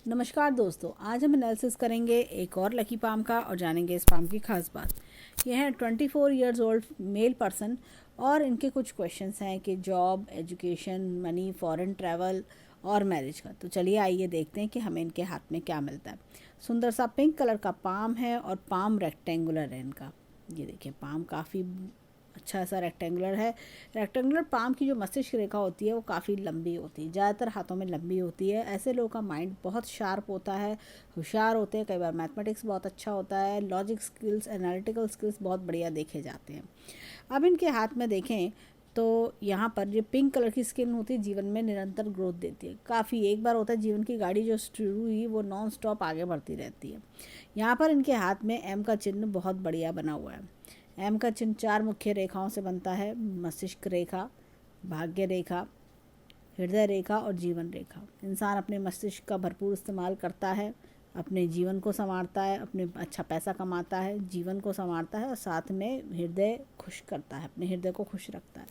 नमस्कार दोस्तों, आज हम एनालिसिस करेंगे एक और लकी पाम का और जानेंगे इस पाम की खास बात। यह है 24 ईयर्स ओल्ड मेल पर्सन और इनके कुछ क्वेश्चंस हैं कि job, education, money, foreign travel और मैरिज का। तो चलिए आइए देखते हैं कि हमें इनके हाथ में क्या मिलता है। सुंदर सा पिंक कलर का पाम है और पाम रेक्टेंगुलर है इनका। ये देखिए, पाम काफ़ी अच्छा सा रेक्टेंगुलर है। रेक्टेंगुलर पाम की जो मस्तिष्क रेखा होती है वो काफ़ी लंबी होती है, ज़्यादातर हाथों में लंबी होती है। ऐसे लोगों का माइंड बहुत शार्प होता है, होशियार होते हैं। कई बार मैथमेटिक्स बहुत अच्छा होता है, लॉजिक स्किल्स, एनालिटिकल स्किल्स बहुत बढ़िया देखे जाते हैं। अब इनके हाथ में देखें तो यहाँ पर जो पिंक कलर की स्किन होती है जीवन में निरंतर ग्रोथ देती है। काफ़ी एक बार होता है जीवन की गाड़ी जो शुरू हुई वो नॉन स्टॉप आगे बढ़ती रहती है। यहाँ पर इनके हाथ में एम का चिन्ह बहुत बढ़िया बना हुआ है। एम का चिन्ह 4 मुख्य रेखाओं से बनता है: मस्तिष्क रेखा, भाग्य रेखा, हृदय रेखा और जीवन रेखा। इंसान अपने मस्तिष्क का भरपूर इस्तेमाल करता है, अपने जीवन को संवारता है, अपने अच्छा पैसा कमाता है, जीवन को संवारता है और साथ में हृदय खुश करता है, अपने हृदय को खुश रखता है।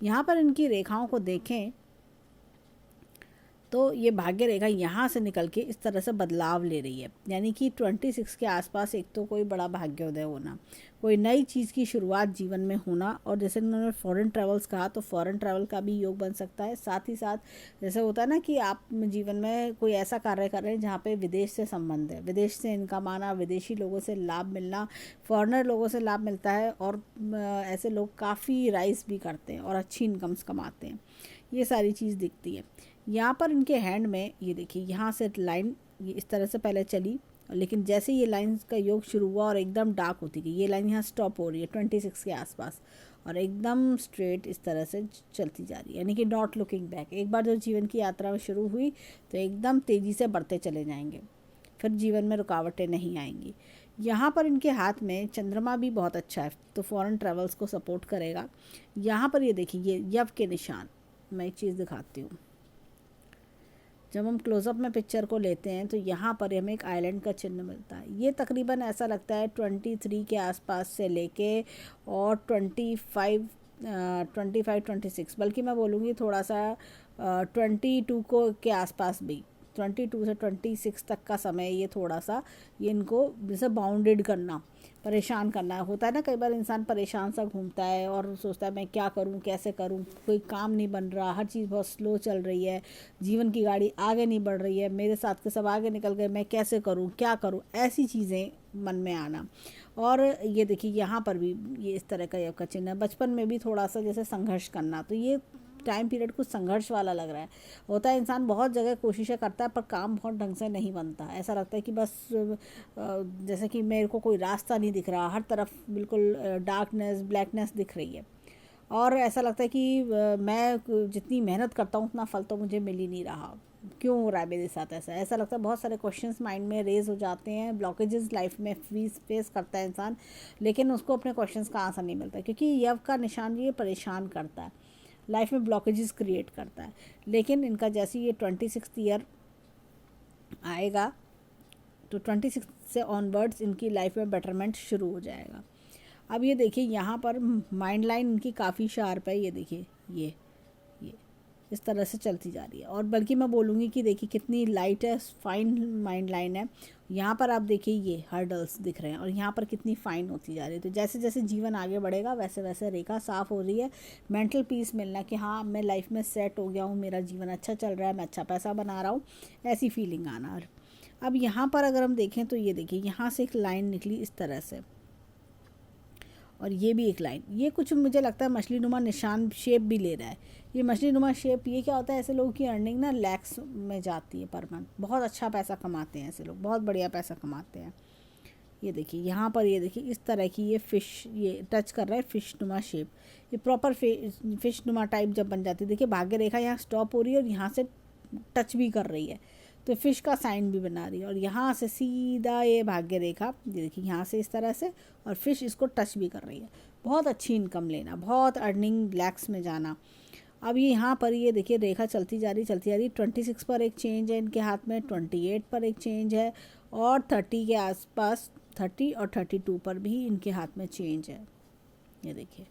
यहाँ पर इनकी रेखाओं को देखें तो ये भाग्य रेखा यहाँ से निकल के इस तरह से बदलाव ले रही है, यानी कि 26 के आसपास एक तो कोई बड़ा भाग्योदय होना, कोई नई चीज़ की शुरुआत जीवन में होना। और जैसे उन्होंने फॉरेन ट्रैवल्स कहा तो फॉरेन ट्रैवल का भी योग बन सकता है। साथ ही साथ जैसे होता है ना कि आप जीवन में कोई ऐसा कार्य कर रहे हैं जहाँ पे विदेश से संबंध है, विदेश से इनकम आना, विदेशी लोगों से लाभ मिलना, फॉरेनर लोगों से लाभ मिलता है और ऐसे लोग काफ़ी राइज भी करते हैं और अच्छी इनकम्स कमाते हैं। ये सारी चीज़ दिखती है। यहाँ पर इनके हैंड में ये देखिए, यहाँ से लाइन ये इस तरह से पहले चली, लेकिन जैसे ये लाइन का योग शुरू हुआ और एकदम डार्क होती गई, ये लाइन यहाँ स्टॉप हो रही है 26 के आसपास और एकदम स्ट्रेट इस तरह से चलती जा रही है, यानी कि नॉट लुकिंग बैक। एक बार जो जीवन की यात्रा में शुरू हुई तो एकदम तेज़ी से बढ़ते चले जाएंगे, फिर जीवन में रुकावटें नहीं आएंगी। यहाँ पर इनके हाथ में चंद्रमा भी बहुत अच्छा है तो फॉरेन ट्रैवल्स को सपोर्ट करेगा। यहाँ पर ये देखिए, ये यव के निशान, मैं एक चीज़ दिखाती हूँ। जब हम क्लोजअप में पिक्चर को लेते हैं तो यहाँ पर हमें एक आइलैंड का चिन्ह मिलता है। ये तकरीबन ऐसा लगता है 23 के आसपास से लेके और 26, बल्कि मैं बोलूँगी थोड़ा सा 22 को के आसपास भी, 22 से 26 तक का समय ये थोड़ा सा ये इनको जैसे बाउंडेड करना, परेशान करना होता है ना। कई बार इंसान परेशान सा घूमता है और सोचता है मैं क्या करूं, कैसे करूं, कोई काम नहीं बन रहा, हर चीज़ बहुत स्लो चल रही है, जीवन की गाड़ी आगे नहीं बढ़ रही है, मेरे साथ के सब आगे निकल गए, मैं कैसे करूं, क्या करूं, ऐसी चीज़ें मन में आना। और ये देखिए यहाँ पर भी ये इस तरह का योग का चिन्ह है। बचपन में भी थोड़ा सा जैसे संघर्ष करना, तो ये टाइम पीरियड कुछ संघर्ष वाला लग रहा है। होता है इंसान बहुत जगह कोशिशें करता है पर काम बहुत ढंग से नहीं बनता, ऐसा लगता है कि बस जैसे कि मेरे को कोई रास्ता नहीं दिख रहा, हर तरफ बिल्कुल डार्कनेस, ब्लैकनेस दिख रही है और ऐसा लगता है कि मैं जितनी मेहनत करता हूँ उतना फल तो मुझे मिल ही नहीं रहा, क्यों हो रहा है मेरे साथ ऐसा। ऐसा लगता है बहुत सारे क्वेश्चंस माइंड में रेज हो जाते हैं, ब्लॉकेजेस लाइफ में फेस करता है इंसान, लेकिन उसको अपने क्वेश्चंस का आंसर नहीं मिलता क्योंकि यव का निशान ये परेशान करता है, लाइफ में ब्लॉकेजेस क्रिएट करता है। लेकिन इनका जैसे ये 26 ईयर आएगा तो 26 से ऑनवर्ड्स इनकी लाइफ में बेटरमेंट शुरू हो जाएगा। अब ये देखिए यहाँ पर माइंड लाइन इनकी काफ़ी शार्प है, ये देखिए ये इस तरह से चलती जा रही है और बल्कि मैं बोलूँगी कि देखिए कितनी लाइट है, फाइन माइंड लाइन है। यहाँ पर आप देखिए ये हर्डल्स दिख रहे हैं और यहाँ पर कितनी फाइन होती जा रही है। तो जैसे जैसे जीवन आगे बढ़ेगा वैसे वैसे रेखा साफ हो रही है, मेंटल पीस मिलना कि हाँ मैं लाइफ में सेट हो गया हूँ, मेरा जीवन अच्छा चल रहा है, मैं अच्छा पैसा बना रहा हूँ, ऐसी फीलिंग आना। अब यहाँ पर अगर हम देखें तो ये देखिए यहाँ से एक लाइन निकली इस तरह से और ये भी एक लाइन, ये कुछ मुझे लगता है मछली नुमा निशान शेप भी ले रहा है। ये मछली नुमा शेप, ये क्या होता है, ऐसे लोगों की अर्निंग ना लैक्स में जाती है पर मंथ, बहुत अच्छा पैसा कमाते हैं ऐसे लोग, बहुत बढ़िया पैसा कमाते हैं। ये देखिए यहाँ पर, ये देखिए इस तरह की ये फ़िश ये टच कर रहा है, फ़िश नुमा शेप, ये प्रॉपर फ़िश नुमा टाइप जब बन जाती है। देखिए भाग्य रेखा यहाँ स्टॉप हो रही है और यहाँ से टच भी कर रही है तो फिश का साइन भी बना रही है और यहाँ से सीधा ये भाग्य रेखा, ये देखिए यहाँ से इस तरह से और फिश इसको टच भी कर रही है। बहुत अच्छी इनकम लेना, बहुत अर्निंग लैक्स में जाना। अब ये यहाँ पर ये देखिए रेखा चलती जा रही 26 पर एक चेंज है इनके हाथ में, 28 पर एक चेंज है और 30 के आसपास, 30 और 32 पर भी इनके हाथ में चेंज है। ये देखिए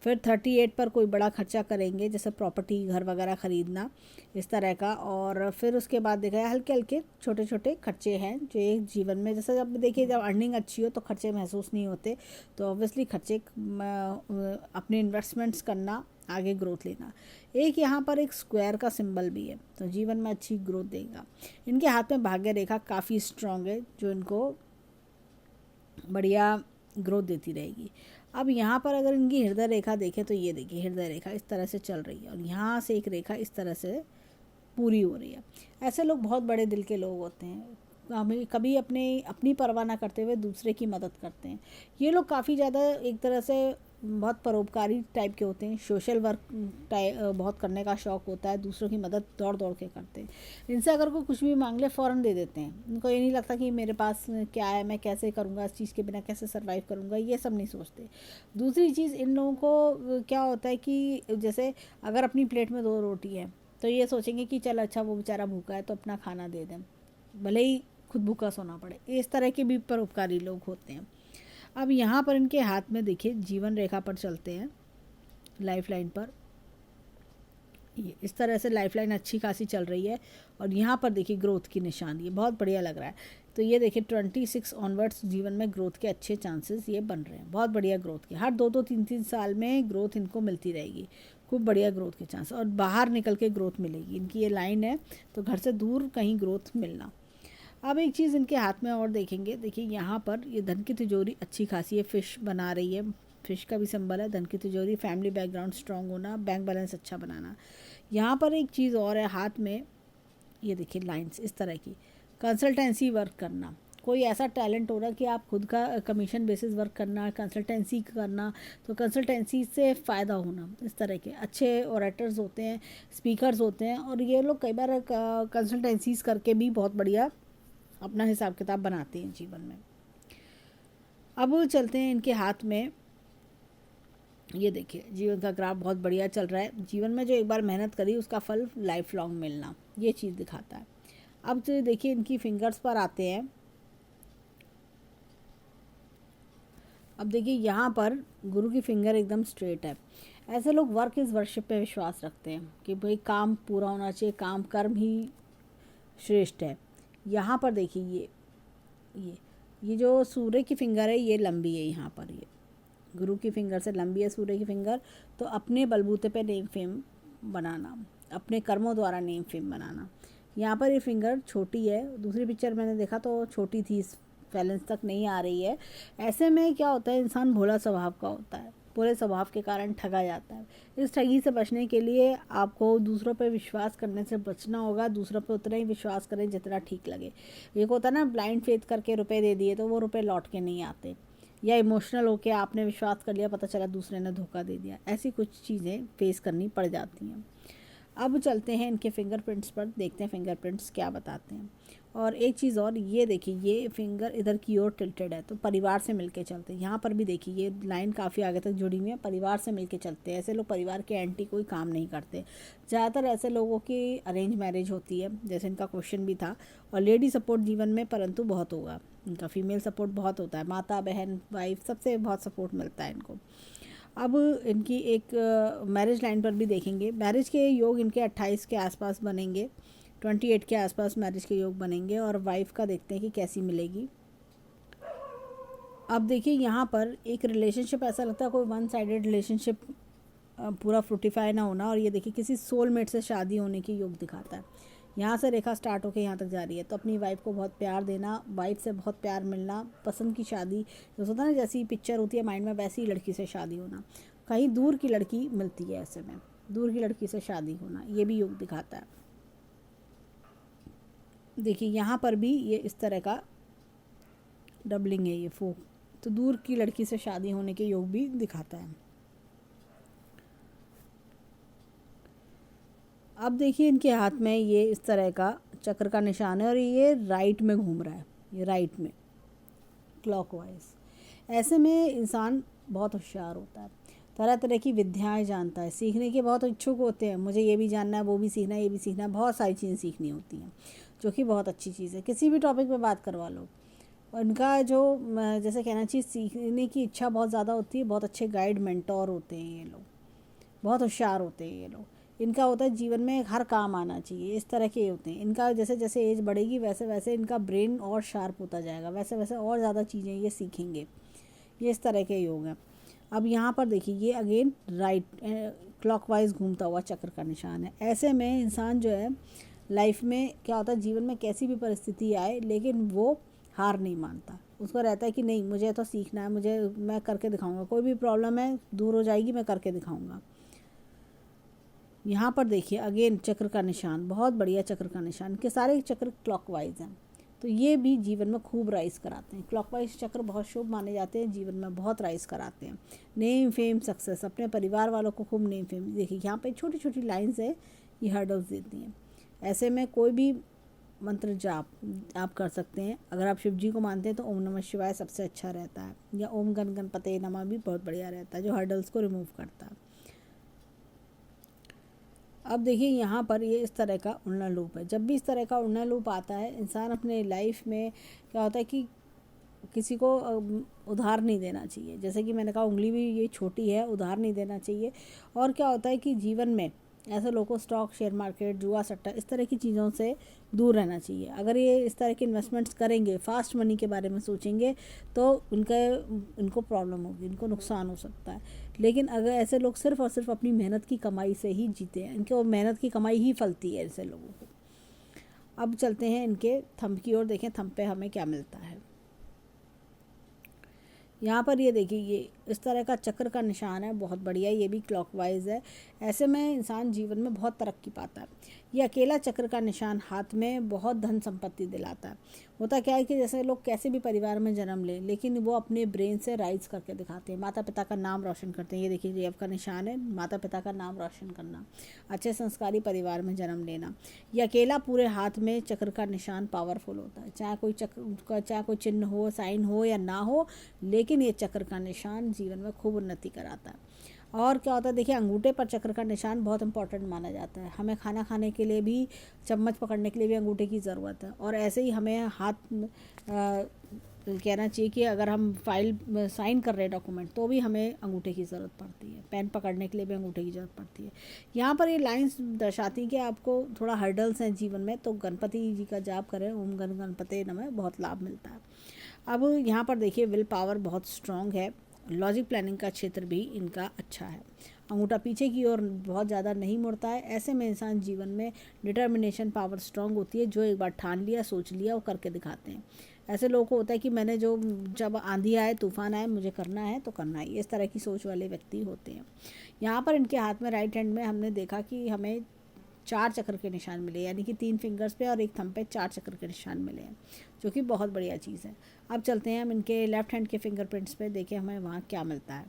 फिर 38 पर कोई बड़ा खर्चा करेंगे, जैसे प्रॉपर्टी, घर वगैरह ख़रीदना, इस तरह का। और फिर उसके बाद देखा जाए हल्के हल्के छोटे छोटे खर्चे हैं जो एक जीवन में, जैसे जब देखिए जब अर्निंग अच्छी हो तो खर्चे महसूस नहीं होते, तो ऑब्वियसली खर्चे अपने इन्वेस्टमेंट्स करना, आगे ग्रोथ लेना। एक यहाँ पर एक स्क्वायर का सिंबल भी है, तो जीवन में अच्छी ग्रोथ देगा। इनके हाथ में भाग्य रेखा काफ़ी स्ट्रॉन्ग है जो इनको बढ़िया ग्रोथ देती रहेगी। अब यहाँ पर अगर इनकी हृदय रेखा देखें तो ये देखिए हृदय रेखा इस तरह से चल रही है और यहाँ से एक रेखा इस तरह से पूरी हो रही है। ऐसे लोग बहुत बड़े दिल के लोग होते हैं, हमें कभी अपनी परवाह ना करते हुए दूसरे की मदद करते हैं। ये लोग काफ़ी ज़्यादा एक तरह से बहुत परोपकारी टाइप के होते हैं, सोशल वर्क बहुत करने का शौक़ होता है, दूसरों की मदद दौड़ दौड़ के करते हैं। इनसे अगर कोई कुछ भी मांग ले फ़ौरन दे देते हैं, इनको ये नहीं लगता कि मेरे पास क्या है, मैं कैसे करूँगा, इस चीज़ के बिना कैसे सर्वाइव करूँगा, ये सब नहीं सोचते। दूसरी चीज़ इन लोगों को क्या होता है कि जैसे अगर अपनी प्लेट में 2 रोटी है तो ये सोचेंगे कि चल अच्छा वो बेचारा भूखा है तो अपना खाना दे दें, भले ही खुद भूखा सोना पड़े। इस तरह के भी परोपकारी लोग होते हैं। अब यहाँ पर इनके हाथ में देखिए जीवन रेखा पर चलते हैं, लाइफ लाइन पर, ये इस तरह से लाइफ लाइन अच्छी खासी चल रही है और यहाँ पर देखिए ग्रोथ की निशान, ये बहुत बढ़िया लग रहा है। तो ये देखिए 26 ऑनवर्ड्स जीवन में ग्रोथ के अच्छे चांसेस ये बन रहे हैं, बहुत बढ़िया ग्रोथ के। हर 2-2 3-3 साल में ग्रोथ इनको मिलती रहेगी, खूब बढ़िया ग्रोथ के चांस, और बाहर निकल के ग्रोथ मिलेगी। इनकी ये लाइन है तो घर से दूर कहीं ग्रोथ मिलना। अब एक चीज़ इनके हाथ में और देखेंगे, देखिए यहाँ पर ये धन की तिजोरी अच्छी खासी है, फिश बना रही है, फिश का भी सिंबल है धन की तिजोरी, फैमिली बैकग्राउंड स्ट्रांग होना, बैंक बैलेंस अच्छा बनाना। यहाँ पर एक चीज़ और है हाथ में, ये देखिए लाइंस इस तरह की, कंसल्टेंसी वर्क करना, कोई ऐसा टैलेंट होना कि आप खुद का कमीशन बेसिस वर्क करना, कंसल्टेंसी करना, तो कंसल्टेंसी से फ़ायदा होना, इस तरह के अच्छे ओरेटर्स होते हैं, स्पीकर्स होते हैं, और ये लोग कई बार कंसल्टेंसीज करके भी बहुत बढ़िया अपना हिसाब किताब बनाते हैं जीवन में। अब चलते हैं इनके हाथ में, ये देखिए जीवन का ग्राफ बहुत बढ़िया चल रहा है। जीवन में जो एक बार मेहनत करी उसका फल लाइफ लॉन्ग मिलना, ये चीज़ दिखाता है। अब तो देखिए इनकी फिंगर्स पर आते हैं। अब देखिए यहाँ पर गुरु की फिंगर एकदम स्ट्रेट है। ऐसे लोग वर्क इज़ वर्शिप पे विश्वास रखते हैं कि भाई काम पूरा होना चाहिए, काम कर्म ही श्रेष्ठ है। यहाँ पर देखिए ये जो सूर्य की फिंगर है ये लंबी है, यहाँ पर ये गुरु की फिंगर से लंबी है सूर्य की फिंगर, तो अपने बलबूते पे नेम फेम बनाना, अपने कर्मों द्वारा नेम फेम बनाना। यहाँ पर ये फिंगर छोटी है, दूसरी पिक्चर मैंने देखा तो छोटी थी, बैलेंस तक नहीं आ रही है। ऐसे में क्या होता है, इंसान भोला स्वभाव का होता है, भोले स्वभाव के कारण ठगा जाता है। इस ठगी से बचने के लिए आपको दूसरों पे विश्वास करने से बचना होगा, दूसरों पे उतना ही विश्वास करें जितना ठीक लगे। ये होता है ना, ब्लाइंड फेथ करके रुपए दे दिए तो वो रुपए लौट के नहीं आते, या इमोशनल होके आपने विश्वास कर लिया, पता चला दूसरे ने धोखा दे दिया, ऐसी कुछ चीज़ें फेस करनी पड़ जाती हैं। अब चलते हैं इनके फिंगरप्रिंट्स पर, देखते हैं फिंगरप्रिंट्स क्या बताते हैं। और एक चीज़ और, ये देखिए ये फिंगर इधर की ओर टिल्टेड है, तो परिवार से मिलके चलते हैं। यहाँ पर भी देखिए ये लाइन काफ़ी आगे तक जुड़ी हुई है, परिवार से मिलके चलते हैं। ऐसे लोग परिवार के एंटी कोई काम नहीं करते। ज़्यादातर ऐसे लोगों की अरेंज मैरिज होती है, जैसे इनका क्वेश्चन भी था। और लेडी सपोर्ट जीवन में परंतु बहुत होगा, इनका फीमेल सपोर्ट बहुत होता है, माता बहन वाइफ सबसे बहुत सपोर्ट मिलता है इनको। अब इनकी एक मैरिज लाइन पर भी देखेंगे, मैरिज के योग इनके 28 के आसपास बनेंगे, 28 के आसपास मैरिज के योग बनेंगे। और वाइफ का देखते हैं कि कैसी मिलेगी। अब देखिए यहाँ पर एक रिलेशनशिप ऐसा लगता है कोई वन साइडेड रिलेशनशिप पूरा फ्रूटिफाई ना होना, और ये देखिए किसी सोलमेट से शादी होने की योग दिखाता है। यहाँ से रेखा स्टार्ट होकर यहाँ तक जा रही है, तो अपनी वाइफ को बहुत प्यार देना, वाइफ से बहुत प्यार मिलना, पसंद की शादी जो होता है ना, जैसी पिक्चर होती है माइंड में वैसी ही लड़की से शादी होना, कहीं दूर की लड़की मिलती है, ऐसे में दूर की लड़की से शादी होना, ये भी योग दिखाता है। देखिए यहाँ पर भी ये इस तरह का डबलिंग है, ये फोक, तो दूर की लड़की से शादी होने के योग भी दिखाता है। अब देखिए इनके हाथ में ये इस तरह का चक्र का निशान है और ये राइट में घूम रहा है, ये राइट में क्लॉकवाइज। ऐसे में इंसान बहुत होशियार होता है, तरह तरह की विद्याएं जानता है, सीखने के बहुत इच्छुक होते हैं, मुझे ये भी जानना है, वो भी सीखना है, ये भी सीखना है, बहुत सारी चीज़ें सीखनी होती हैं, जो कि बहुत अच्छी चीज़ है। किसी भी टॉपिक पे बात करवा लो, और इनका जो जैसे कहना चाहिए सीखने की इच्छा बहुत ज़्यादा होती है, बहुत अच्छे गाइड मेंटोर होते हैं ये लोग, बहुत होशियार होते हैं ये लोग। इनका होता है जीवन में हर काम आना चाहिए, इस तरह के होते हैं। इनका जैसे जैसे एज बढ़ेगी वैसे वैसे इनका ब्रेन और शार्प होता जाएगा, वैसे वैसे और ज़्यादा चीज़ें ये सीखेंगे। ये इस तरह के योग हैं। अब यहाँ पर देखिए ये अगेन राइट क्लॉकवाइज घूमता हुआ चक्र का निशान है। ऐसे में इंसान जो है लाइफ में क्या होता है, जीवन में कैसी भी परिस्थिति आए लेकिन वो हार नहीं मानता। उसको रहता है कि नहीं मुझे तो सीखना है, मुझे मैं करके दिखाऊंगा, कोई भी प्रॉब्लम है दूर हो जाएगी, मैं करके दिखाऊंगा। यहाँ पर देखिए अगेन चक्र का निशान, बहुत बढ़िया चक्र का निशान के सारे चक्र क्लॉकवाइज हैं, तो ये भी जीवन में खूब राइज कराते हैं। क्लॉकवाइज चक्र बहुत शुभ माने जाते हैं, जीवन में बहुत राइज कराते हैं। नेम फेम सक्सेस, अपने परिवार वालों को खूब नेम फेम। देखिए यहाँ पे छोटी छोटी लाइन्स है, ये हर्डल्स देती हैं। ऐसे में कोई भी मंत्र जाप आप कर सकते हैं। अगर आप शिव जी को मानते हैं तो ओम नमः शिवाय सबसे अच्छा रहता है, या ओम गण गणपते नमः भी बहुत बढ़िया रहता है, जो हर्डल्स को रिमूव करता है। अब देखिए यहाँ पर ये इस तरह का उड़ना लूप है। जब भी इस तरह का उड़ना लूप आता है, इंसान अपने लाइफ में क्या होता है कि किसी को उधार नहीं देना चाहिए। जैसे कि मैंने कहा उंगली भी ये छोटी है, उधार नहीं देना चाहिए। और क्या होता है कि जीवन में ऐसे लोगों को स्टॉक, शेयर मार्केट, जुआ सट्टा, इस तरह की चीज़ों से दूर रहना चाहिए। अगर ये इस तरह के इन्वेस्टमेंट्स करेंगे, फास्ट मनी के बारे में सोचेंगे, तो इनको प्रॉब्लम होगी, इनको नुकसान हो सकता है। लेकिन अगर ऐसे लोग सिर्फ और सिर्फ अपनी मेहनत की कमाई से ही जीते हैं, इनके मेहनत की कमाई ही फलती है ऐसे लोगों को। अब चलते हैं इनके थंब की ओर, देखें थंब पे हमें क्या मिलता है। यहाँ पर ये देखिए ये इस तरह का चक्र का निशान है, बहुत बढ़िया, ये भी क्लॉकवाइज है। ऐसे में इंसान जीवन में बहुत तरक्की पाता है। ये अकेला चक्र का निशान हाथ में बहुत धन संपत्ति दिलाता है। होता क्या है कि जैसे लोग कैसे भी परिवार में जन्म लें, लेकिन वो अपने ब्रेन से राइज करके दिखाते हैं, माता पिता का नाम रोशन करते हैं। ये देखिए रेव का निशान है, माता पिता का नाम रोशन करना, अच्छे संस्कारी परिवार में जन्म लेना। ये अकेला पूरे हाथ में चक्र का निशान पावरफुल होता है, चाहे कोई चक्र, चाहे कोई चिन्ह हो, साइन हो या ना हो, लेकिन ये चक्र का निशान जीवन में खूब उन्नति कराता है। और क्या होता है देखिए, अंगूठे पर चक्र का निशान बहुत इंपॉर्टेंट माना जाता है। हमें खाना खाने के लिए भी, चम्मच पकड़ने के लिए भी अंगूठे की ज़रूरत है। और ऐसे ही हमें हाथ कहना चाहिए कि अगर हम फाइल साइन कर रहे हैं डॉक्यूमेंट, तो भी हमें अंगूठे की ज़रूरत पड़ती है। पेन पकड़ने के लिए भी अंगूठे की ज़रूरत पड़ती है। यहाँ पर ये लाइंस दर्शाती हैं कि आपको थोड़ा हर्डल्स हैं जीवन में, तो गणपति जी का जाप करें, ओम गण गणपते नमः, बहुत लाभ मिलता है। अब यहाँ पर देखिए विल पावर बहुत स्ट्रॉन्ग है। लॉजिक प्लानिंग का क्षेत्र भी इनका अच्छा है। अंगूठा पीछे की ओर बहुत ज़्यादा नहीं मुड़ता है। ऐसे में इंसान जीवन में डिटर्मिनेशन पावर स्ट्रॉन्ग होती है, जो एक बार ठान लिया, सोच लिया, वो करके दिखाते हैं। ऐसे लोगों को होता है कि मैंने जो, जब आंधी आए, तूफान आए, मुझे करना है तो करना ही, इस तरह की सोच वाले व्यक्ति होते हैं। यहाँ पर इनके हाथ में राइट हैंड में हमने देखा कि हमें 4 चक्र के निशान मिले, यानी कि 3 फिंगर्स पे और एक थंब पे 4 चक्र के निशान मिले हैं, जो कि बहुत बढ़िया चीज़ है। अब चलते हैं हम इनके लेफ्ट हैंड के फिंगरप्रिंट्स पे, देखें हमें वहाँ क्या मिलता है।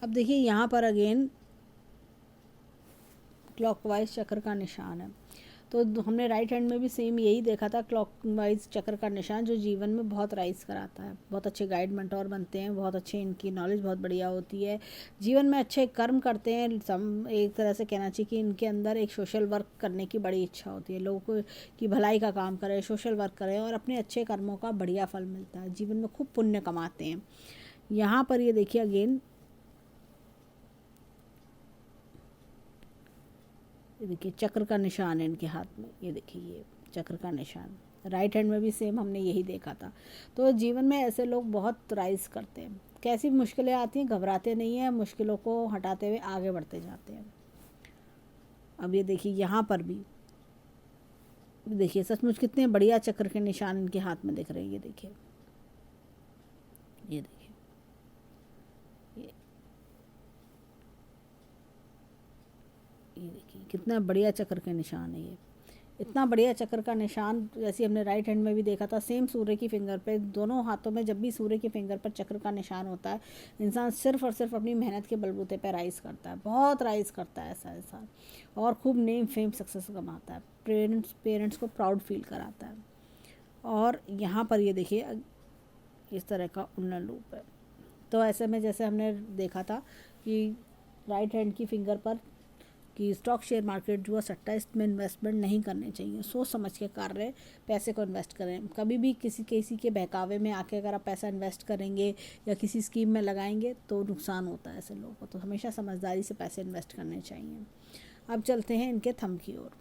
अब देखिए यहाँ पर अगेन क्लॉकवाइज चक्र का निशान है। तो हमने राइट हैंड में भी सेम यही देखा था, क्लॉकवाइज चक्र का निशान, जो जीवन में बहुत राइज कराता है। बहुत अच्छे गाइड मेंटोर बनते हैं, बहुत अच्छे, इनकी नॉलेज बहुत बढ़िया होती है, जीवन में अच्छे कर्म करते हैं। एक तरह से कहना चाहिए कि इनके अंदर एक सोशल वर्क करने की बड़ी इच्छा होती है, लोगों की भलाई का काम करें, सोशल वर्क करें, और अपने अच्छे कर्मों का बढ़िया फल मिलता है, जीवन में खूब पुण्य कमाते हैं। यहाँ पर ये देखिए अगेन, ये देखिए चक्र का निशान है इनके हाथ में, ये देखिए ये चक्र का निशान। राइट हैंड में भी सेम हमने यही देखा था। तो जीवन में ऐसे लोग बहुत राइज करते हैं, कैसी भी मुश्किलें आती हैं घबराते नहीं हैं, मुश्किलों को हटाते हुए आगे बढ़ते जाते हैं। अब ये देखिए यहाँ पर भी देखिए सचमुच कितने बढ़िया चक्र के निशान इनके हाथ में दिख रहे हैं। ये देखिए, ये देखिए, ये देखिए कितना बढ़िया चक्र के निशान है। ये इतना बढ़िया चक्र का निशान, जैसे हमने राइट हैंड में भी देखा था, सेम सूर्य की फिंगर पे, दोनों हाथों में जब भी सूर्य की फिंगर पर चक्र का निशान होता है, इंसान सिर्फ और सिर्फ अपनी मेहनत के बलबूते पर राइज करता है, बहुत राइज करता है ऐसा इंसान, और खूब नेम फेम सक्सेस कमाता है, पेरेंट्स को प्राउड फील कराता है। और यहाँ पर ये देखिए इस तरह का उन्नत लूप है। तो ऐसे में जैसे हमने देखा था कि राइट हैंड की फिंगर पर कि स्टॉक शेयर मार्केट जुआ सट्टा इसमें इन्वेस्टमेंट नहीं करने चाहिए। सोच समझ के कार्य पैसे को इन्वेस्ट करें। कभी भी किसी के बहकावे में आके अगर आप पैसा इन्वेस्ट करेंगे या किसी स्कीम में लगाएंगे तो नुकसान होता है ऐसे लोगों को। तो हमेशा समझदारी से पैसे इन्वेस्ट करने चाहिए। अब चलते हैं इनके थंब की ओर।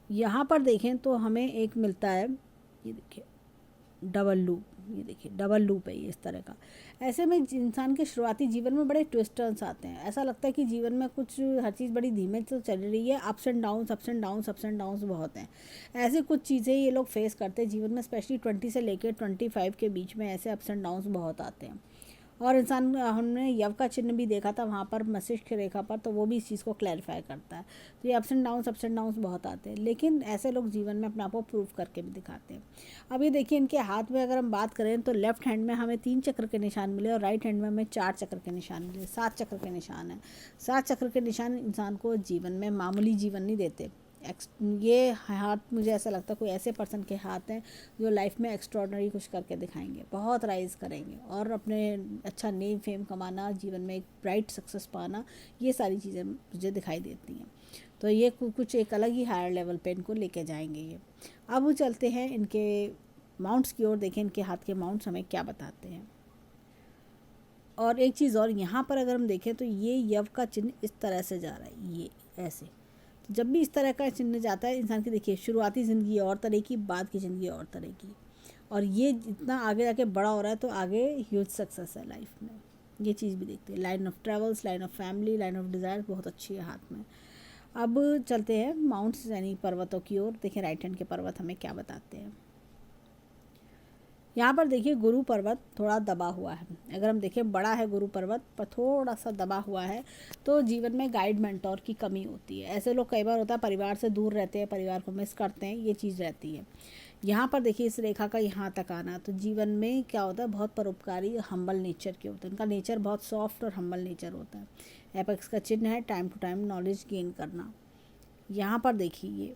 यहाँ पर देखें तो हमें एक मिलता है, ये देखिए डबल लूप, ये देखिए डबल लूप है ये इस तरह का। ऐसे में इंसान के शुरुआती जीवन में बड़े ट्विस्ट टर्न्स आते हैं। ऐसा लगता है कि जीवन में कुछ हर चीज़ बड़ी धीमे से चल रही है, ups and downs ups and downs ups and downs बहुत हैं। ऐसे कुछ चीज़ें ये लोग फेस करते हैं जीवन में, स्पेशली 20 से लेकर 25 के बीच में ऐसे अप्स एंड डाउन्स बहुत आते हैं। और इंसान, हमने यव का चिन्ह भी देखा था वहाँ पर मस्तिष्क रेखा पर, तो वो भी इस चीज़ को क्लैरिफाई करता है। तो ये अप्स एंड डाउन्स बहुत आते हैं, लेकिन ऐसे लोग जीवन में अपने आप को प्रूव करके भी दिखाते हैं। अब ये देखिए इनके हाथ में अगर हम बात करें तो लेफ्ट हैंड में हमें 3 चक्र के निशान मिले और राइट हैंड में हमें 4 चक्र के निशान मिले। 7 चक्र के निशान हैं। 7 चक्र के निशान इंसान को जीवन में मामूली जीवन नहीं देते। ये हाथ मुझे ऐसा लगता है कोई ऐसे पर्सन के हाथ हैं जो लाइफ में एक्स्ट्रॉर्डनरी कुछ करके दिखाएंगे, बहुत राइज करेंगे और अपने अच्छा नेम फेम कमाना, जीवन में एक ब्राइट सक्सेस पाना, ये सारी चीज़ें मुझे दिखाई देती हैं। तो ये कुछ एक अलग ही हायर लेवल पे इनको लेके जाएंगे ये। अब वो चलते हैं इनके माउंट्स की ओर। देखें इनके हाथ के माउंट्स हमें क्या बताते हैं। और एक चीज़ और, यहाँ पर अगर हम देखें तो ये यव का चिन्ह इस तरह से जा रहा है, ये ऐसे। तो जब भी इस तरह का चिन्ह जाता है इंसान की, देखिए शुरुआती ज़िंदगी और तरह की, बाद की ज़िंदगी और तरह की, और ये जितना आगे जाके बड़ा हो रहा है तो आगे ह्यूज सक्सेस है लाइफ में। ये चीज़ भी देखते हैं। Line of travels, line of family, line of desire बहुत अच्छी है हाथ में। अब चलते हैं माउंट्स यानी पर्वतों की ओर। देखिए राइट हैंड के पर्वत हमें क्या बताते हैं। यहाँ पर देखिए गुरु पर्वत थोड़ा दबा हुआ है। अगर हम देखें बड़ा है गुरु पर्वत पर थोड़ा सा दबा हुआ है, तो जीवन में गाइड मेंटोर की कमी होती है। ऐसे लोग कई बार होता है परिवार से दूर रहते हैं, परिवार को मिस करते हैं, ये चीज़ रहती है। यहाँ पर देखिए इस रेखा का यहाँ तक आना, तो जीवन में क्या होता है, बहुत परोपकारी हम्बल नेचर के होते हैं। उनका नेचर बहुत सॉफ्ट और हम्बल नेचर होता है। एपेक्स का चिन्ह है time to time knowledge gain करना। यहाँ पर देखिए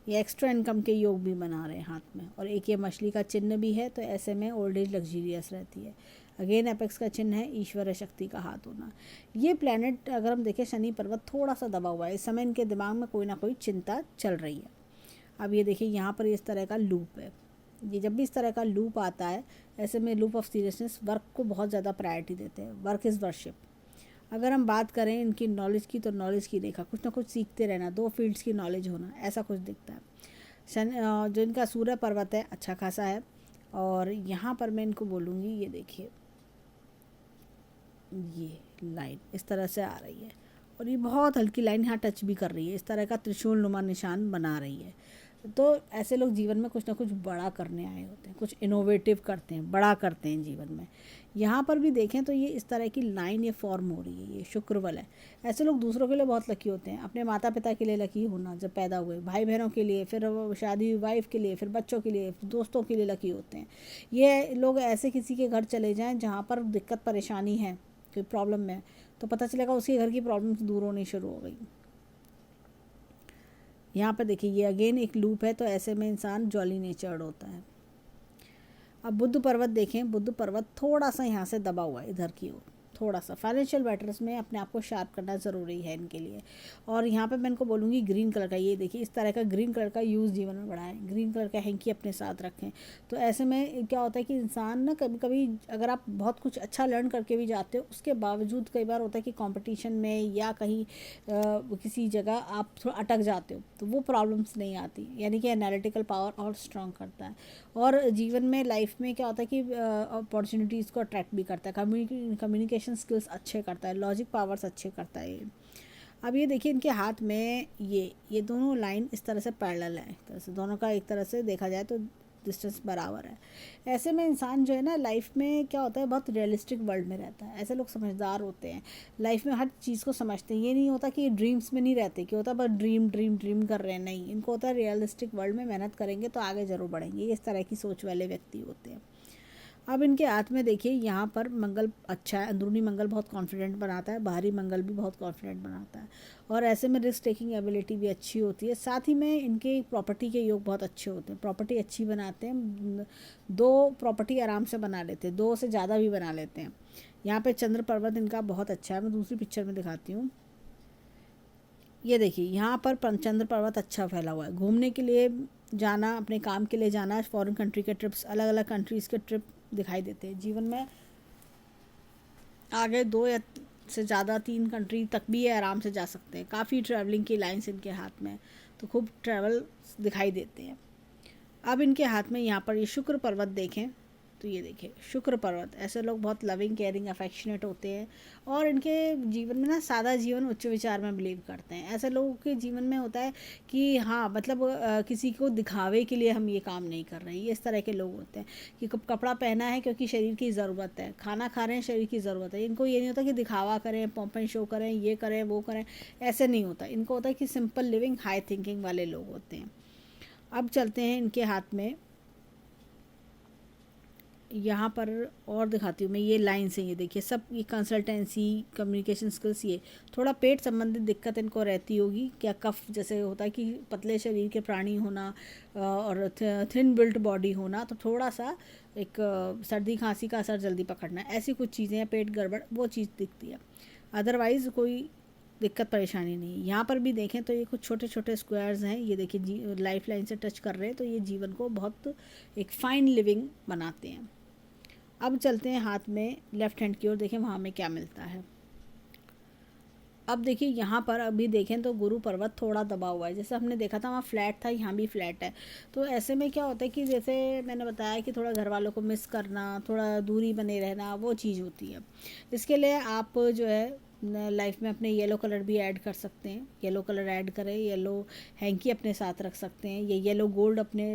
ये एक्स्ट्रा इनकम के योग भी बना रहे हैं हाथ में, और एक ये मछली का चिन्ह भी है। तो ऐसे में ओल्ड एज लग्जीरियस रहती है। अगेन एपेक्स का चिन्ह है ईश्वर शक्ति का हाथ होना। ये प्लैनेट अगर हम देखें शनि पर्वत थोड़ा सा दबा हुआ है, इस समय इनके दिमाग में कोई ना कोई चिंता चल रही है। अब ये देखिए यहाँ पर इस तरह का लूप है। ये जब भी इस तरह का लूप आता है, ऐसे में लूप ऑफ सीरियसनेस, वर्क को बहुत ज़्यादा प्रायोरिटी देते हैं। Work is worship. अगर हम बात करें इनकी नॉलेज की, तो नॉलेज की रेखा, कुछ ना कुछ सीखते रहना, 2 फील्ड्स की नॉलेज होना, ऐसा कुछ दिखता है। जो इनका सूर्य पर्वत है अच्छा खासा है। और यहाँ पर मैं इनको बोलूँगी, ये देखिए ये लाइन इस तरह से आ रही है, और ये बहुत हल्की लाइन यहाँ टच भी कर रही है, इस तरह का त्रिशूल नुमा निशान बना रही है। तो ऐसे लोग जीवन में कुछ ना कुछ बड़ा करने आए होते हैं, कुछ इनोवेटिव करते हैं, बड़ा करते हैं जीवन में। यहाँ पर भी देखें तो ये इस तरह की लाइन ये फॉर्म हो रही है, ये शुक्र बल है। ऐसे लोग दूसरों के लिए बहुत लकी होते हैं। अपने माता पिता के लिए लकी होना, जब पैदा हुए, भाई बहनों के लिए, फिर शादी हुई वाइफ के लिए, फिर बच्चों के लिए, दोस्तों के लिए लकी होते हैं। ये लोग ऐसे किसी के घर चले जाएँ जहाँ पर दिक्कत परेशानी है, कोई प्रॉब्लम में, तो पता चलेगा उसके घर की प्रॉब्लम्स दूर होनी शुरू हो गई। यहाँ पर देखिए ये अगेन एक लूप है, तो ऐसे में इंसान जॉली नेचर्ड होता है। अब बुद्ध पर्वत देखें, बुद्ध पर्वत थोड़ा सा यहाँ से दबा हुआ है इधर की ओर, थोड़ा सा फाइनेंशियल मैटर्स में अपने आप को शार्प करना ज़रूरी है इनके लिए। और यहाँ पे मैं इनको बोलूँगी ग्रीन कलर का, ये देखिए इस तरह का ग्रीन कलर का यूज़ जीवन में बढ़ाएं, ग्रीन कलर का हैंकी अपने साथ रखें। तो ऐसे में क्या होता है कि इंसान ना कभी कभी अगर आप बहुत कुछ अच्छा लर्न करके भी जाते हो, उसके बावजूद कई बार होता है कि कॉम्पिटिशन में या कहीं किसी जगह आप थोड़ा अटक जाते हो, तो वो प्रॉब्लम्स नहीं आती, यानी कि एनालिटिकल पावर और स्ट्रॉन्ग करता है। और जीवन में लाइफ में क्या होता है कि अपॉर्चुनिटीज़ को अट्रैक्ट भी करता है, कम्युनिकेशन स्किल्स अच्छे करता है, लॉजिक पावर्स अच्छे करता है। अब ये देखिए इनके हाथ में ये दोनों लाइन इस तरह से पैरेलल है, एक तरह से दोनों का एक तरह से देखा जाए तो डिस्टेंस बराबर है। ऐसे में इंसान जो है ना लाइफ में क्या होता है, बहुत रियलिस्टिक वर्ल्ड में रहता है। ऐसे लोग समझदार होते हैं, लाइफ में हर चीज़ को समझते हैं। ये नहीं होता कि ये ड्रीम्स में नहीं रहते, कि होता बस ड्रीम ड्रीम ड्रीम कर रहे हैं, नहीं, इनको होता है रियलिस्टिक वर्ल्ड में मेहनत करेंगे तो आगे ज़रूर बढ़ेंगे। ये इस तरह की सोच वाले व्यक्ति होते हैं। अब इनके हाथ में देखिए यहाँ पर मंगल अच्छा है, अंदरूनी मंगल बहुत कॉन्फिडेंट बनाता है, बाहरी मंगल भी बहुत कॉन्फिडेंट बनाता है, और ऐसे में रिस्क टेकिंग एबिलिटी भी अच्छी होती है। साथ ही में इनके प्रॉपर्टी के योग बहुत अच्छे होते हैं, प्रॉपर्टी अच्छी बनाते हैं, 2 प्रॉपर्टी आराम से बना लेते हैं, 2 से ज़्यादा भी बना लेते हैं। यहाँ पे चंद्र पर्वत इनका बहुत अच्छा है। मैं दूसरी पिक्चर में दिखाती हूँ। ये देखिए यहाँ पर चंद्र पर्वत अच्छा फैला हुआ है। घूमने के लिए जाना, अपने काम के लिए जाना, फॉरेन कंट्री के ट्रिप्स, अलग अलग कंट्रीज़ के ट्रिप दिखाई देते हैं। जीवन में आगे 2 या से ज़्यादा 3 कंट्री तक भी ये आराम से जा सकते हैं। काफ़ी ट्रैवलिंग की लाइन्स इनके हाथ में, तो खूब ट्रैवल दिखाई देते हैं। अब इनके हाथ में यहाँ पर ये शुक्र पर्वत देखें तो ये देखिए शुक्र पर्वत, ऐसे लोग बहुत लविंग, केयरिंग, अफेक्शनेट होते हैं और इनके जीवन में ना सादा जीवन उच्च विचार में बिलीव करते हैं। ऐसे लोगों के जीवन में होता है कि हाँ मतलब किसी को दिखावे के लिए हम ये काम नहीं कर रहे हैं। ये इस तरह के लोग होते हैं कि कपड़ा पहना है क्योंकि शरीर की ज़रूरत है, खाना खा रहे हैं शरीर की ज़रूरत है। इनको ये नहीं होता कि दिखावा करें, पॉम्प एंड शो करें, ये करें वो करें, ऐसे नहीं होता। इनको होता है कि सिंपल लिविंग, हाई थिंकिंग वाले लोग होते हैं। अब चलते हैं इनके हाथ में, यहाँ पर और दिखाती हूँ मैं। ये लाइन्स हैं, ये देखिए सब, ये कंसल्टेंसी, कम्युनिकेशन स्किल्स, ये थोड़ा पेट संबंधित दिक्कत इनको रहती होगी। क्या कफ जैसे होता है कि पतले शरीर के प्राणी होना और थिन बिल्ट बॉडी होना, तो थोड़ा सा एक सर्दी खांसी का असर जल्दी पकड़ना, ऐसी कुछ चीज़ें हैं, पेट गड़बड़, वो चीज़ दिखती है। अदरवाइज़ कोई दिक्कत परेशानी नहीं। यहाँ पर भी देखें तो ये कुछ छोटे छोटे स्क्वायर्स हैं, ये देखिए लाइफ लाइन से टच कर रहे हैं, तो ये जीवन को बहुत एक फाइन लिविंग बनाते हैं। अब चलते हैं हाथ में लेफ़्ट हैंड की ओर, देखें वहाँ में क्या मिलता है। अब देखिए यहाँ पर अभी देखें तो गुरु पर्वत थोड़ा दबा हुआ है। जैसे हमने देखा था वहाँ फ्लैट था, यहाँ भी फ्लैट है। तो ऐसे में क्या होता है कि जैसे मैंने बताया कि थोड़ा घर वालों को मिस करना, थोड़ा दूरी बने रहना, वो चीज़ होती है। इसके लिए आप जो है लाइफ में अपने येलो कलर भी ऐड कर सकते हैं। येलो कलर ऐड करें, येलो हैंकी अपने साथ रख सकते हैं, ये येलो गोल्ड अपने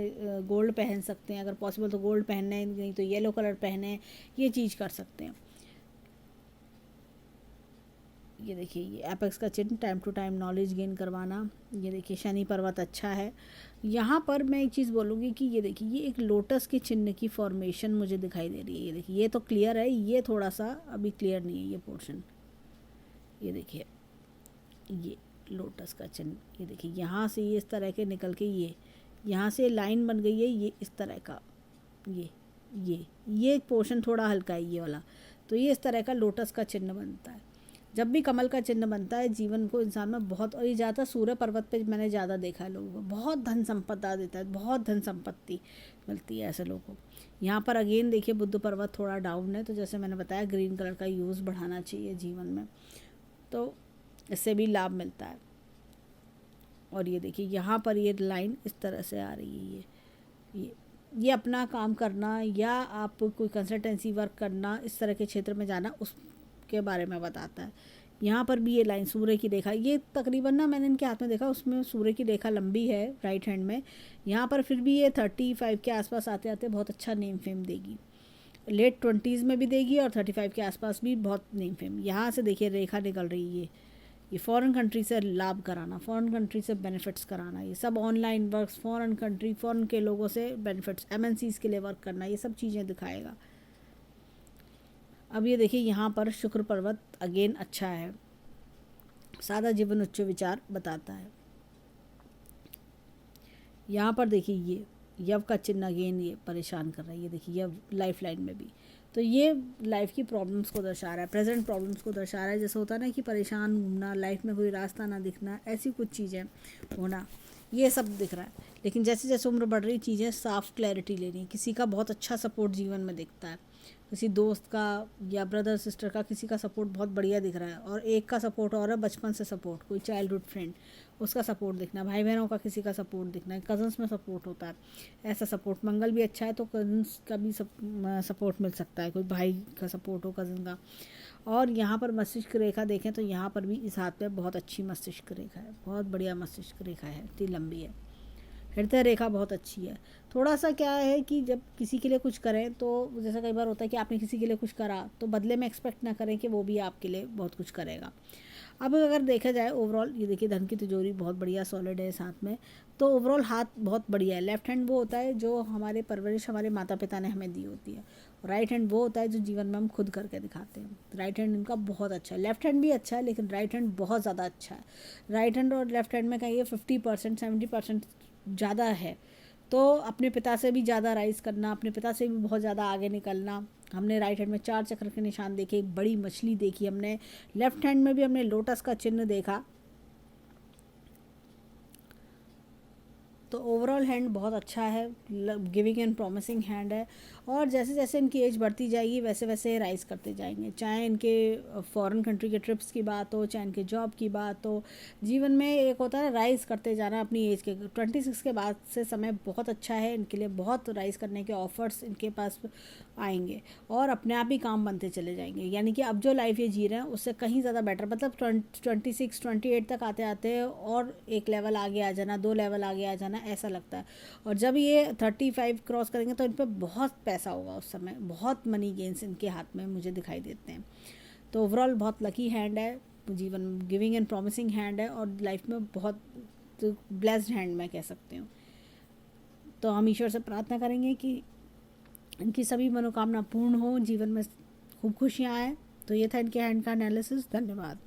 गोल्ड पहन सकते हैं, अगर पॉसिबल तो गोल्ड पहनना, नहीं तो येलो कलर पहने, ये चीज़ कर सकते हैं। ये देखिए ये एपेक्स का चिन्ह, time to time knowledge gain करवाना। ये देखिए शनि पर्वत अच्छा है। यहाँ पर मैं एक चीज़ बोलूँगी कि ये देखिए ये एक लोटस के चिन्ह की फॉर्मेशन मुझे दिखाई दे रही है। ये देखिए ये तो क्लियर है, ये थोड़ा सा अभी क्लियर नहीं है ये पोर्शन। ये देखिए ये लोटस का चिन्ह, ये देखिए यहाँ से ये इस तरह के निकल के ये यहाँ से लाइन बन गई है, ये इस तरह का, ये पोर्शन थोड़ा हल्का है ये वाला, तो ये इस तरह का लोटस का चिन्ह बनता है। जब भी कमल का चिन्ह बनता है जीवन को इंसान में बहुत, और ये ज़्यादा सूर्य पर्वत पे मैंने ज़्यादा देखा है लोगों को, बहुत धन संपदा देता है, बहुत धन संपत्ति मिलती है ऐसे लोगों को। यहाँ पर अगेन देखिए बुद्ध पर्वत थोड़ा डाउन है, तो जैसे मैंने बताया ग्रीन कलर का यूज़ बढ़ाना चाहिए जीवन में, तो इससे भी लाभ मिलता है। और ये देखिए यहाँ पर ये लाइन इस तरह से आ रही है, ये अपना काम करना या आप कोई कंसल्टेंसी वर्क करना, इस तरह के क्षेत्र में जाना, उसके बारे में बताता है। यहाँ पर भी ये लाइन सूर्य की रेखा, ये तकरीबन ना मैंने इनके हाथ में देखा उसमें सूर्य की रेखा लंबी है राइट हैंड में। यहाँ पर फिर भी ये 35 के आसपास आते आते बहुत अच्छा नेम फेम देगी, लेट 20s में भी देगी और 35 के आसपास भी बहुत नेम फेम। यहाँ से देखिए रेखा निकल रही है, ये फॉरेन कंट्री से लाभ कराना, फॉरेन कंट्री से बेनिफिट्स कराना, ये सब online works, foreign country, foreign के लोगों से बेनिफिट्स, MNCs के लिए वर्क करना, ये सब चीज़ें दिखाएगा। अब ये देखिए यहाँ पर शुक्र पर्वत अगेन अच्छा है, सादा जीवन उच्च विचार बताता है। यहाँ पर देखिए ये यव का चिन्ह अगेन ये परेशान कर रहा है, ये देखिए यव लाइफ लाइन में भी, तो ये लाइफ की प्रॉब्लम्स को दर्शा रहा है, प्रेजेंट प्रॉब्लम्स को दर्शा रहा है। जैसे होता है ना कि परेशान घूमना, लाइफ में कोई रास्ता ना दिखना, ऐसी कुछ चीज़ें होना, ये सब दिख रहा है। लेकिन जैसे जैसे उम्र बढ़ रही, चीज़ें साफ क्लैरिटी लेनी, किसी का बहुत अच्छा सपोर्ट जीवन में दिखता है, किसी दोस्त का या ब्रदर सिस्टर का, किसी का सपोर्ट बहुत बढ़िया दिख रहा है, और एक का सपोर्ट और है बचपन से सपोर्ट, कोई चाइल्डहुड फ्रेंड, उसका सपोर्ट दिखना, भाई बहनों का किसी का सपोर्ट दिखना है, कज़न्स में सपोर्ट होता है, ऐसा सपोर्ट। मंगल भी अच्छा है तो कज़न्स का भी सपोर्ट मिल सकता है, कोई भाई का सपोर्ट हो कज़न का। और यहाँ पर मस्तिष्क रेखा देखें तो यहाँ पर भी इस हाथ में बहुत अच्छी मस्तिष्क रेखा है, बहुत बढ़िया मस्तिष्क रेखा है, इतनी लंबी है। हृदय रेखा बहुत अच्छी है। थोड़ा सा क्या है कि जब किसी के लिए कुछ करें तो जैसा कई बार होता है कि आपने किसी के लिए कुछ करा तो बदले में एक्सपेक्ट ना करें कि वो भी आपके लिए बहुत कुछ करेगा। अब अगर देखा जाए ओवरऑल, ये देखिए धन की तिजोरी बहुत बढ़िया सॉलिड है इस हाथ में, तो ओवरऑल हाथ बहुत बढ़िया है। लेफ्ट हैंड वो होता है जो हमारे परवरिश हमारे माता पिता ने हमें दी होती है, राइट हैंड वो होता है जो जीवन में हम खुद करके दिखाते हैं। राइट हैंड इनका बहुत अच्छा है, लेफ्ट हैंड भी अच्छा है लेकिन राइट हैंड बहुत ज़्यादा अच्छा है। राइट हैंड और लेफ्ट हैंड में कहिए 50% 70% ज़्यादा है, तो अपने पिता से भी ज़्यादा राइज़ करना, अपने पिता से भी बहुत ज़्यादा आगे निकलना, हमने राइट हैंड में 4 चक्र के निशान देखे, एक बड़ी मछली देखी हमने, लेफ्ट हैंड में भी हमने लोटस का चिन्ह देखा। तो ओवरऑल हैंड बहुत अच्छा है, गिविंग एंड प्रॉमिसिंग हैंड है। और जैसे जैसे इनकी एज बढ़ती जाएगी वैसे वैसे राइज करते जाएंगे, चाहे इनके फॉरेन कंट्री के ट्रिप्स की बात हो, चाहे इनके जॉब की बात हो। जीवन में एक होता है राइज करते जाना अपनी एज के। 26 के बाद से समय बहुत अच्छा है इनके लिए, बहुत राइज करने के ऑफर्स इनके पास आएंगे और अपने आप ही काम बनते चले जाएंगे। यानी कि अब जो लाइफ ये जी रहे हैं उससे कहीं ज़्यादा बेटर, मतलब 26 28 तक आते आते और एक लेवल आगे आ जाना, 2 लेवल आगे आ जाना, ऐसा लगता है। और जब ये 35 क्रॉस करेंगे तो इन पर बहुत पैसा होगा, उस समय बहुत मनी गेन्स इनके हाथ में मुझे दिखाई देते हैं। तो ओवरऑल बहुत लकी हैंड है, जीवन गिविंग एंड प्रॉमिसिंग हैंड है और लाइफ में बहुत ब्लेस्ड हैंड मैं कह सकती हूँ। तो हम ईश्वर से प्रार्थना करेंगे कि इनकी सभी मनोकामना पूर्ण हो, जीवन में खूब खुशियाँ आए। तो ये था इनके हैंड का एनालिसिस। धन्यवाद।